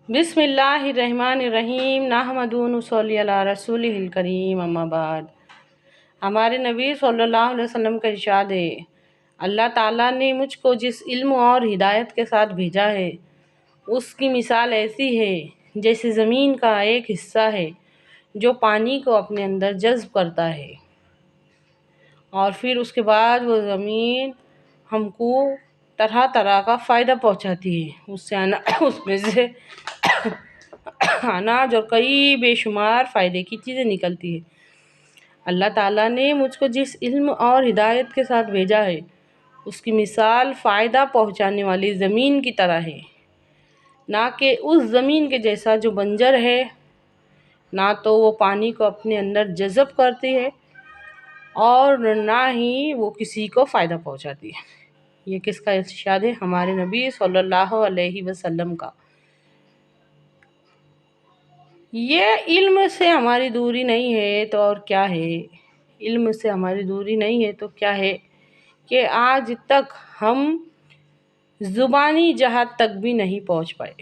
بسم اللہ الرحمن الرحیم نحمدہ و نصلی علی رسولہ الکریم اما بعد۔ ہمارے نبی صلی اللہ علیہ وسلم کا ارشاد ہے، اللہ تعالیٰ نے مجھ کو جس علم اور ہدایت کے ساتھ بھیجا ہے اس کی مثال ایسی ہے جیسے زمین کا ایک حصہ ہے جو پانی کو اپنے اندر جذب کرتا ہے، اور پھر اس کے بعد وہ زمین ہم کو طرح طرح کا فائدہ پہنچاتی ہے۔ اس میں سے اناج اور کئی بے شمار فائدے کی چیزیں نکلتی ہیں۔ اللہ تعالیٰ نے مجھ کو جس علم اور ہدایت کے ساتھ بھیجا ہے اس کی مثال فائدہ پہنچانے والی زمین کی طرح ہے، نہ کہ اس زمین کے جیسا جو بنجر ہے، نہ تو وہ پانی کو اپنے اندر جذب کرتی ہے اور نہ ہی وہ کسی کو فائدہ پہنچاتی ہے۔ یہ کس کا ارشاد ہے؟ ہمارے نبی صلی اللہ علیہ وسلم کا۔ یہ علم سے ہماری دوری نہیں ہے تو اور کیا ہے؟ علم سے ہماری دوری نہیں ہے تو کیا ہے کہ آج تک ہم زبانی جہاد تک بھی نہیں پہنچ پائے،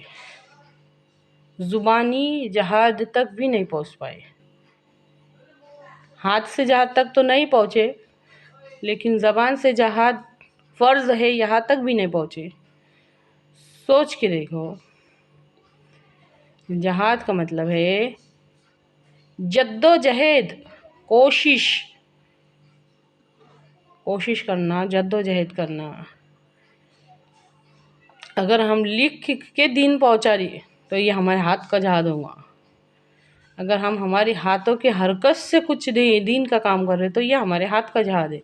زبانی جہاد تک بھی نہیں پہنچ پائے۔ ہاتھ سے جہاد تک تو نہیں پہنچے، لیکن زبان سے جہاد فرض ہے یہاں تک بھی نہیں پہنچے۔ سوچ کے دیکھو، جہاد کا مطلب ہے جد و جہد، کوشش کرنا، جد و جہد کرنا۔ اگر ہم لکھ کے دین پہنچا رہے تو یہ ہمارے ہاتھ کا جہاد ہوگا۔ اگر ہم ہماری ہاتھوں کے حرکت سے کچھ دین کا کام کر رہے تو یہ ہمارے ہاتھ کا جہاد ہے۔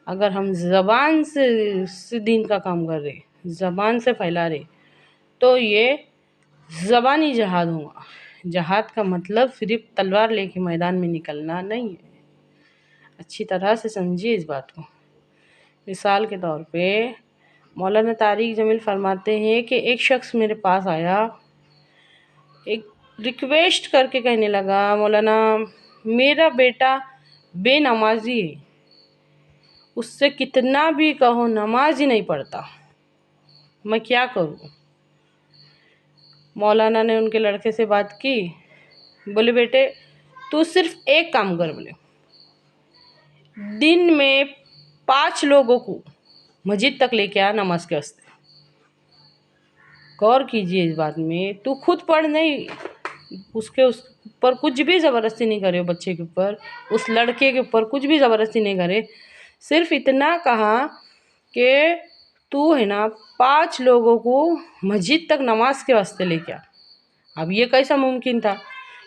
اگر ہم زبان سے دین کا کام کر رہے، زبان سے پھیلا رہے، تو یہ زبانی جہاد ہوگا۔ جہاد کا مطلب صرف تلوار لے کے میدان میں نکلنا نہیں ہے۔ اچھی طرح سے سمجھیے اس بات کو۔ مثال کے طور پہ مولانا طارق جمیل فرماتے ہیں کہ ایک شخص میرے پاس آیا، ایک ریکویسٹ کر کے کہنے لگا، مولانا میرا بیٹا بے نمازی ہے، اس سے کتنا بھی کہو نماز ہی نہیں پڑھتا، میں کیا کروں؟ مولانا نے ان کے لڑکے سے بات کی، بولے بیٹے تو صرف ایک کام کر، بولے دن میں 5 لوگوں کو مسجد تک لے کے آ نماز کے واسطے۔ غور کیجئے اس بات میں، تو خود پڑھ نہیں، اس کے اوپر کچھ بھی زبردستی نہیں کرے، بچے کے اوپر، اس لڑکے کے اوپر کچھ بھی زبردستی نہیں کرے، صرف اتنا کہا کہ تو ہے نا 5 لوگوں کو مسجد تک نماز کے واسطے لے کے آ۔ اب یہ کیسا ممکن تھا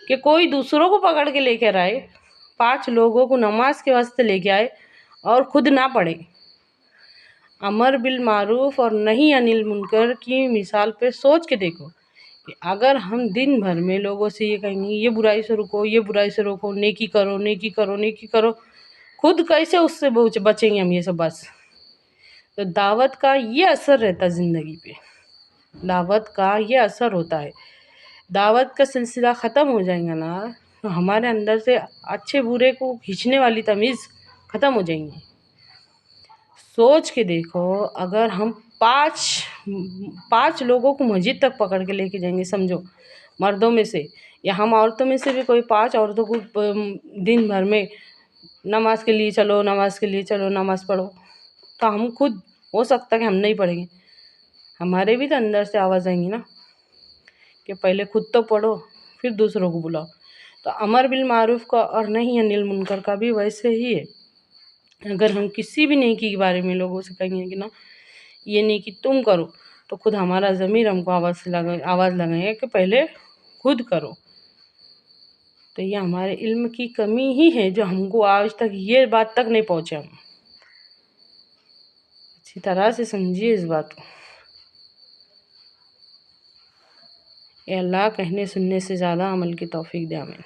کہ کوئی دوسروں کو پکڑ کے لے کر آئے، 5 لوگوں کو نماز کے واسطے لے کے آئے اور خود نہ پڑھے؟ امر بالمعروف اور نہی عن المنکر کی مثال پہ سوچ کے دیکھو کہ اگر ہم دن بھر میں لوگوں سے یہ کہیں گے یہ برائی سے رکو، یہ برائی سے روکو، نیکی کرو، نیکی کرو، نیکی کرو، خود کیسے اس سے بچیں گے ہم یہ سب بس؟ تو دعوت کا یہ اثر رہتا ہے زندگی پہ، دعوت کا یہ اثر ہوتا ہے۔ دعوت کا سلسلہ ختم ہو جائے گا نا تو ہمارے اندر سے اچھے برے کو کھینچنے والی تمیز ختم ہو جائیں گی۔ سوچ کے دیکھو، اگر ہم 5 لوگوں کو مسجد تک پکڑ کے لے کے جائیں گے، سمجھو مردوں میں سے، یا ہم عورتوں میں سے بھی کوئی 5 عورتوں کو دن بھر میں نماز کے لیے چلو، نماز کے لیے چلو، نماز پڑھو، تو ہم خود ہو سکتا ہے کہ ہم نہیں پڑھیں گے، ہمارے بھی تو اندر سے آواز آئیں گی نا کہ پہلے خود تو پڑھو پھر دوسروں کو بلاؤ۔ تو امر بالمعروف کا اور نہی عن المنکر کا بھی ویسے ہی ہے۔ اگر ہم کسی بھی نیکی کے بارے میں لوگوں سے کہیں گے کہ نا یہ نیکی تم کرو، تو خود ہمارا ضمیر ہم کو آواز لگائے کہ پہلے خود کرو۔ تو یہ ہمارے علم کی کمی ہی ہے جو ہم کو آج تک یہ بات تک نہیں پہنچے۔ ہم اچھی طرح سے سمجھیے اس بات کو۔ اے اللہ کہنے سننے سے زیادہ عمل کی توفیق دے، آمین۔